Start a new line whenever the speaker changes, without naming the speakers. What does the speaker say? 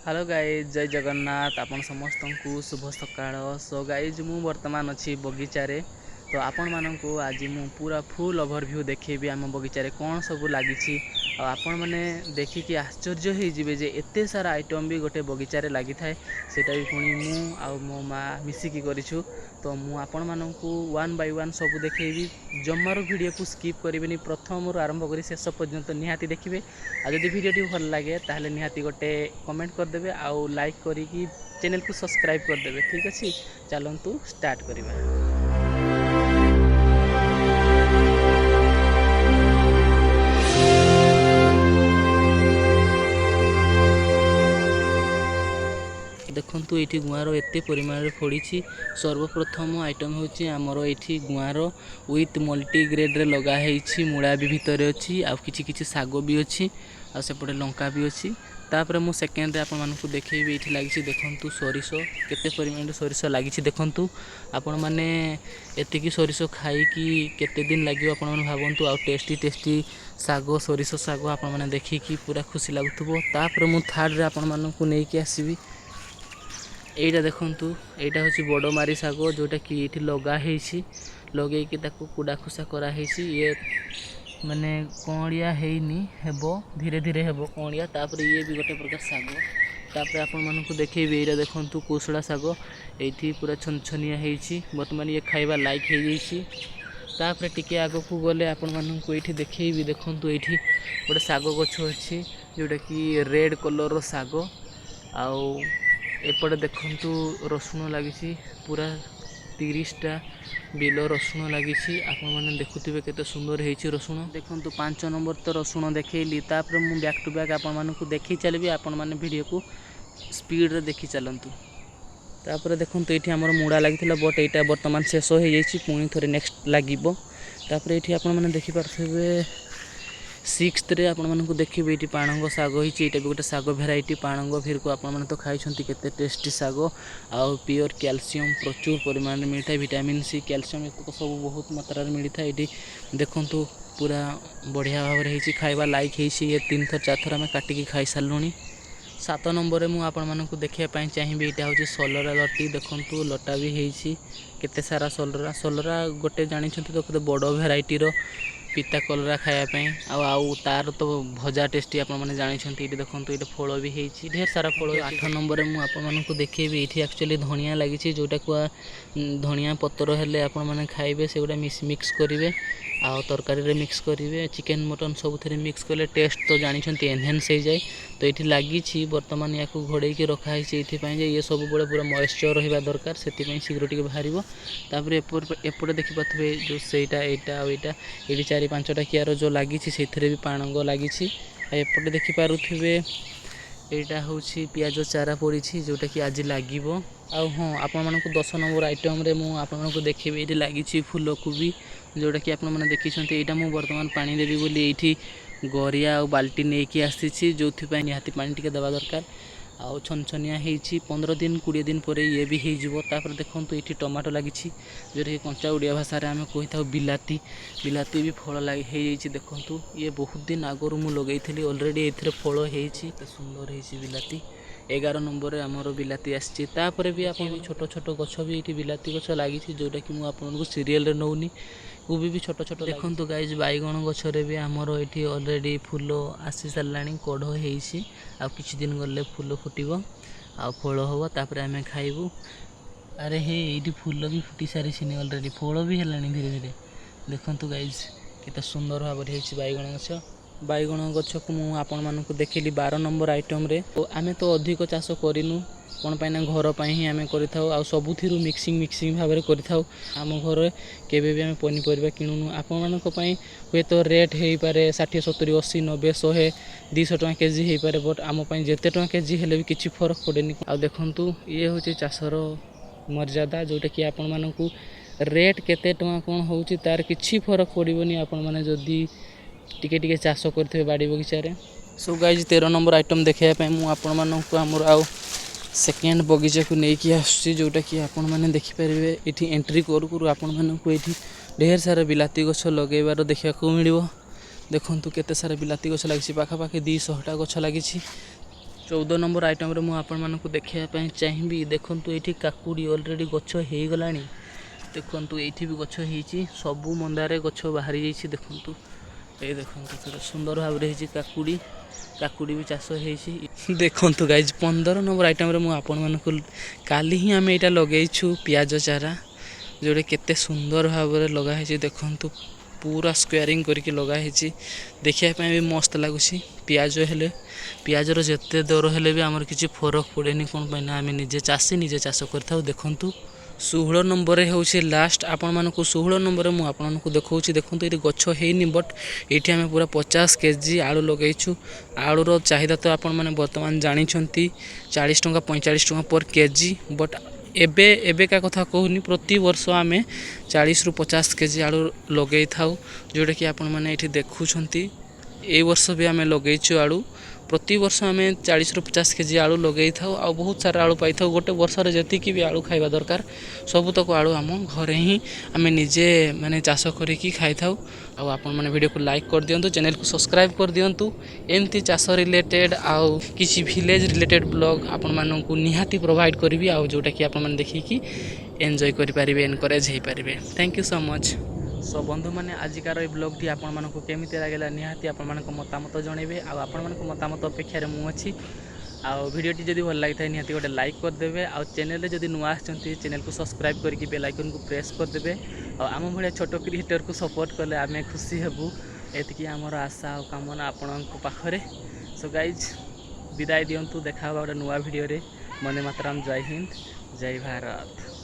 Hello guys जय जगन्नाथ आपण समस्त को शुभ सकाळ। सो गाइज मु वर्तमान अच्छी बगीचारे तो आपण मानू आज मु पूरा फुल ओवरव्यू देखी आम बगीचारे कौन सब लगी आपण मैंने देखिकी आश्चर्य हो जे एते सारा आइटम भी गोटे बगीचारे लगी थाए सेटा भी पुणी मु आ मो माँ मिसिकी करिछु। तो मु आपण मानू वन बाय वन सब देखी जमार वीडियो को स्किप करेनि प्रथम आरंभ कर शेष पर्यंत निहाती देखिए। आ जदि वीडियो भल लगे ताहले निहाती गोटे कमेंट करदेवे आउ लाइक करी चैनल को सब्सक्राइब करदेवे। ठीक अच्छे चलतु स्टार्ट करवा। देखु ये गुआर एत परिमाण पड़ी। सर्वप्रथम आइटम हूँ आमर ये गुआर विथ मल्टीग्रेड रे लगाई मूला भी भितर अच्छी आ कि शाग भी अच्छी आ सेपटे लंका भी अच्छी। तापर मु सेकेंड रे आपण मानकु देखैबी एठी लागिछि देखंतु सोरिष केते परिमाण सोरिष लागिछि देखंतु। आपण माने एतिकी सोरिष खाई कि केते दिन लागियो आपण माने भाबंतु। आ टेस्टी टेस्टी साग सोरिष साग आपण माने देखि कि पूरा खुशी लागुथबो। तापर मु थर्ड रे आपण मानकु नै कि आसीबी एटा देखंतु एटा होछि बडो मारी साग जोटा कि एठी लगा हेछि लगे कि ताकू कुडा खुसा करा हेछि। ये माने कोणिया हेइनी हेबो धीरे धीरे हेबो कोणिया। तापर ये भी गोटे प्रकार साग। तापर आपण मानकु देखैबे एटा देखंतु कोसड़ा साग एठी पूरा छनछनिया हेछि वर्तमान ये खाइबा लायक हे जेछि। तापर टिके आगो को गले आपण मानकु एठी देखैबी देखंतु एठी गोटे साग गछ अछि जोटा कि रेड कलर रो साग। आउ एपटे देखंतु रसुण लगी पूरा 30टा बिल रसुण लगी। आपण मैंने देखुवे केते सुंदर हेछि रसुण देखंतु 5 नंबर तो रसुण देखैली। तापर मु बैक टू बैक आपण मानकु देखि चलबी आपण माने वीडियो को स्पीड रे देखि चलंतु। तापर देखंतु एठी हमर मुडा लागिथिला बट एटा वर्तमान शेष हो जाइछि पुणी थरे नेक्स्ट लागिबो। तापर एठी आपण माने देखि पारथबे 6th रे आपण मानकु देखिबे एटी पाणंग साग होइछि। एटा भी गोटे साग भेराइटी पाणंग फिर को आपण माने तो खाइछंती केते टेस्टी साग आ प्योर कैल्शियम प्रचुर परिमाण में मिलता है। विटामिन सी कैल्शियम एक सब बहुत मात्रा में मिलता है। एटी देखंतु पूरा बढ़िया भाव रे हेछि खाइबा लायक हेछि। ये 3 थर 4 थर हमें काटिकी खाइ सालुनी। 7 नंबर रे मु आपण मानकु देखिया पई चाहिबे एटा होछि सोलरा लटी देखंतु लटा भी हेछि केते सारा सोलरा गोटे जानि छंती तो केते बडो भेराइटी रो पिता कलरा खायापी आउ तार तो भजा टेस्टी आप जानते। ये देखो ये फल भी होती ढेर सारा फल। 8 नंबर में आपको देखी ये एक्चुअली धनिया लगी जोटा को धनिया पतर हेले आप खाइबे से गुड़ा मिक्स करेंगे आउ तरकारी रे मिक्स करेंगे चिकेन मटन सब थे मिक्स कले टेस्ट तो जानते एनहेंस हो जाए। तो ये लगी बर्तमान या घोड़े रखाई ये सब बड़े पूरा मॉइस्चर रहा दरकार से शीघ्र टे बाहर। तापर एपटे देखिपे जो सहीटा यहाँ ये 4-5टा कियार जो लगी से भी पाणंग लगी। एपटे देखिपे यहाँ हूँ पियाज चारा पड़ी जोटा कि आज लगे। हाँ आपण 10 नंबर आइटम रे मु आपको देखिए ये लगी फूलकोबी जोटा कि आपने देखी यहाँ मुझे बर्तमान पानी देवी बोली ये गरिया और बाल्टी नहीं कि आसी जो निहाती पानी टिके देवा दरकार। आउ छनछनिया होती 15 दिन 20 दिन पर ये भी हो। देखो ये टमाटो लगी जोटा कि कंचा ओडिया भाषा आम कही था बिलाती बिलाती भी फल लगी। देखो ये बहुत दिन आगु मुझे लगे ऑलरेडी ये फल होती सुंदर हो बिलाती। 11 नंबर में आमर बिलाती आसपर भी आप छोट छोट गछ भी ये बिलाती गछ लगी जोटा कि मुझे सीरियल नौनी कोबी भी छोट छोट देखो गाइज बैगण गछरे भी आमर ये ऑलरेडी फूल आसी सारा कढ़ होती आ किछि दिन गले फूल फुटब आ फल हम तापर आम खाइबू। अरे हे ये फूल भी फुटी सारी ऑलरेडी फल भी है धीरे धीरे देखो गाइज केते सुंदर भाव बैगण गछ को मुझे देखिली 12 नंबर आइटम रे। तो आम तो अधिक चाष करूँ कौन पाइना घर पर ही आम कर सबुथि मिक्सिंग भाव में कर आम घर केवे भी आम पनीपरिया किणुनु आपण हे तो रेट हो पारे 60 70 80 90 100 200 टଙ୍କା केजी हो पारे बट आम जिते टଙ୍କା केजी हेले भी किसी फरक पड़ेनि। आ देखंतु ये हूँ चाषर मर्यादा जोटा कि आपण मानकु रेट केते टଙ୍କା कौन होउची तार किसी फरक पड़ोनी आपण माने जदी टिके टिके चाष करथे बाड़ी बगीचारे। सो गाइज 13 नंबर आइटम देखापी मुझे आमर आउ सेकेंड बगीचा को लेकिन आसूँ जोटा कि आपण मैंने देखिपारे ये एंट्री करू करू आपण मानक ये ढेर सारा बिलाती गछ लगेबार देखा मिल। देखु केते सारा बिलाती गछ लगी पाखापाखि 200टा गछ लगी। 14 नंबर आइटम रे मु आपण मानकु देखिया पई चाहिबी देखंतु एठी काकुडी ऑलरेडी गछ हेई गलानी देखंतु एठी भी गछ हेईची सबु मंदारे गछ बाहरी जाईची देखंतु ए देखंतु केते सुंदर भाबरे हेईची काकुडी भी चाष हेईची देखंतु गाइज 15 नंबर आइटम रे मु आपण मानकु काली ही आमे एटा लगेइछु प्याज चारा जोड़े केते सुंदर भाबरे लगा हेईची देखंतु पूरा स्क्वेयरिंग करके लगा हेची देखिया पे भी मस्त लागुची प्याज हेले प्याज रो जत्ते दर हेले भी हमर किछि फरक पड़ेनी कोन पैना आमे निजे चासी निजे चाष करथाउ देखंतु 16 नंबर होउछि लास्ट आपण मानको 16 नंबर मु आपण मानको देखौछि देखंतु एति गछ हेइनी बट एठी हमें पूरा 50 केजी आलू लगेइछु आलू रो चाहिदा तो आपण माने वर्तमान जानि छंती 40 टंका 45 टंका पर केजी बट एबे का कथा कहूनी प्रति वर्ष आमे 40 रु 50 केजी आलू लगे थाउ जोटा कि आपण माने एठी देखुछंती ए वर्ष भी आमे लगेइछु आलू प्रति वर्ष आमे 40 रु 50 केजी आलू लगे थाउ आ बहुत सारा आलू पाई थाउ गोटे वर्ष रे जति कि भी आलू खाइबा दरकार सब तक आलू आम घरे ही आमे निजे माने चाष करिकी खाइ थाउ आ आपण माने वीडियो को लाइक कर दियंतु चैनल को सब्सक्राइब कर दियंतु एमती चाष रिलेटेड आ किछि विलेज रिलेटेड ब्लॉग आपण माननकु निहाती प्रोवाइड करबी आ जोटा कि आपण माने देखि कि एन्जॉय करि पारिबे एनकरेज हे पारिबे thank you so much so बंधु मैंने आजिकार ब्लॉग टी आपण मानक केमिति लागला निहाती आपण मानक मतामत जणेबे आ आपण मानक मतामत अपेक्षा रे मु अछि आ वीडियो टी जदी भल लागिथाय निहाती गोटे लाइक कर देबे आ चैनल रे जदी नुआ आछंती चैनल को सब्सक्राइब करके बेल आइकन को प्रेस कर देबे आ आम भले छोट क्रिएटर को सपोर्ट करले आमे खुशी हेबु एतकी हमर आशा आ कामना आपनक पाखरे सो गाइज विदाय दियंतु देखा गोटे नुआ वीडियो रे मने मातरम जय हिंद जय भारत।